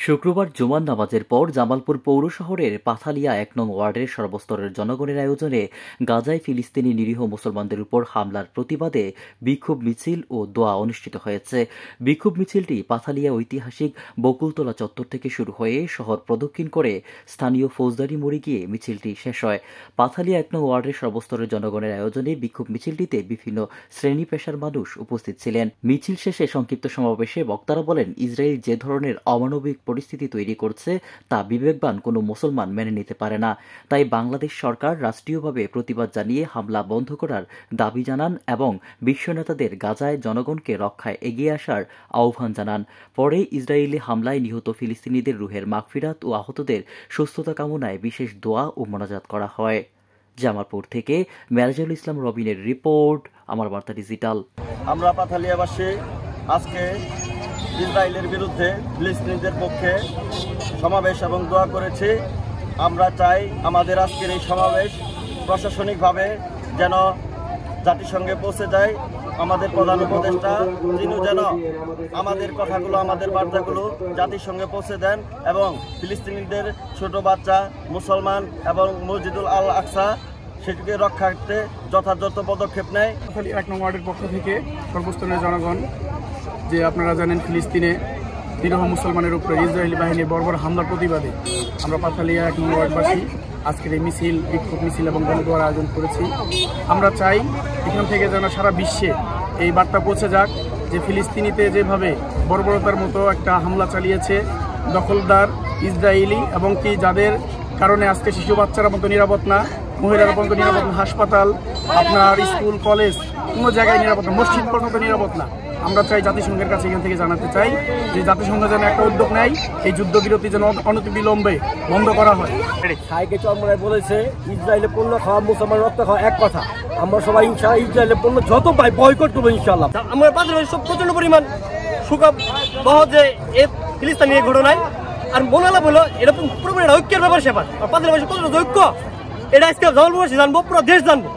শুক্রবার জুমার নামাজের পর জামালপুর পৌর শহরের পাথালিয়া ১ নং ওয়ার্ডের সর্বস্তরের জনগণের আয়োজনে গাজায় ফিলিস্তিনি নিরীহ মুসলমানদের উপর হামলার প্রতিবাদে বিক্ষোভ মিছিল ও দোয়া অনুষ্ঠিত হয়েছে। বিক্ষোভ মিছিলটি পাথালিয়া ঐতিহাসিক বকুলতলা চত্বর থেকে শুরু হয়ে শহর প্রদক্ষিণ করে স্থানীয় ফৌজদারি মোড়ে গিয়ে মিছিলটি শেষ হয়। পাথালিয়া ১ নং ওয়ার্ডের সর্বস্তরের জনগণের আয়োজনে বিক্ষোভ মিছিলটিতে বিভিন্ন শ্রেণী পেশার মানুষ উপস্থিত ছিলেন। মিছিল শেষে সংক্ষিপ্ত সমাবেশে বক্তারা বলেন, ইসরায়েল যে ধরনের অমানবিক পরিস্থিতি তৈরি করছে তা বিবেকবান কোনো মুসলমান মেনে নিতে পারে না। তাই বাংলাদেশ সরকার রাষ্ট্রীয়ভাবে প্রতিবাদ জানিয়ে হামলা বন্ধ করার দাবি জানান এবং বিশ্ব নেতাদের গাজায় জনগণকে রক্ষায় এগিয়ে আসার আহ্বান জানান। পরে ইসরায়েলি হামলায় নিহত ফিলিস্তিনিদের রুহের মাগফিরাত ও আহতদের সুস্থতা কামনায় বিশেষ দোয়া ও মোনাজাত করা হয়। জামালপুর থেকে মেরাজুল ইসলাম রবিনের রিপোর্ট, আমার বার্তা ডিজিটাল। আমরা পাথালিয়াবাসী আজকে ইসরায়েলের বিরুদ্ধে ফিলিস্তিনিদের পক্ষে সমাবেশ এবং দোয়া করেছি। আমরা চাই আমাদের আজকের এই সমাবেশ প্রশাসনিকভাবে যেন জাতিসংঘে পৌঁছে যায়। আমাদের প্রধান উপদেষ্টা তিনি যেন আমাদের কথাগুলো, আমাদের বার্তাগুলো জাতিসংঘে পৌঁছে দেন এবং ফিলিস্তিনিদের ছোট বাচ্চা, মুসলমান এবং মসজিদুল আল আকসা সেটিকে রক্ষার্থে যথাযথ পদক্ষেপ নেয়। ১ নং ওয়ার্ডের পক্ষ থেকে সর্বস্তরের জনগণ, যে আপনারা জানেন ফিলিস্তিনে নিরীহ মুসলমানের উপরে ইসরায়েলি বাহিনীর বর্বর হামলার প্রতিবাদে আমরা পাথালিয়া ১ নং ওয়ার্ডবাসী আজকের এই মিছিল, বিক্ষোভ মিছিল এবং গণদোয়ার আয়োজন করেছি। আমরা চাই এখান থেকে যেন সারা বিশ্বে এই বার্তা পৌঁছে যাক যে ফিলিস্তিনিতে যেভাবে বর্বরতার মতো একটা হামলা চালিয়েছে দখলদার ইসরায়েলি, এবং কি যাদের কারণে আজকে শিশু বাচ্চারা মতো নিরাপদ না, মহিলারা পর্যন্ত নিরাপদ না, হাসপাতাল, আপনার স্কুল, কলেজ কোনো জায়গায় নিরাপদ না, মসজিদ পর্যন্ত নিরাপদ না। আমরা চাই জাতিসংঘের কাছে এখান থেকে জানাতে চাই যে জাতিসংঘ যেন একটা উদ্যোগ নেয়, এই যুদ্ধবিরতি যেন অনতিবিলম্বে বন্ধ করা হয়। সাইকে চরমরায় বলেছে ইসরায়েলের পণ্য খাওয়া, মুসলমান রক্ত খাওয়া এক কথা। আমরা সবাই ইনশাআল্লাহ ইসরায়েলের পণ্য যত পাই বয়কট করবো ইনশাআল্লাহ। আমরা বাংলাদেশ সব প্রচন্ড পরিমাণ সুখা যে এ ফিলিস্তিনি এই ঘটনায় আর মনে হলো এরকম পুরোপুরি ঐক্যের ব্যাপার সেবার আর বাংলাদেশের কত ঐক্য এটা আজকে জামালপুরবাসী জানবো, পুরো দেশ জানবো।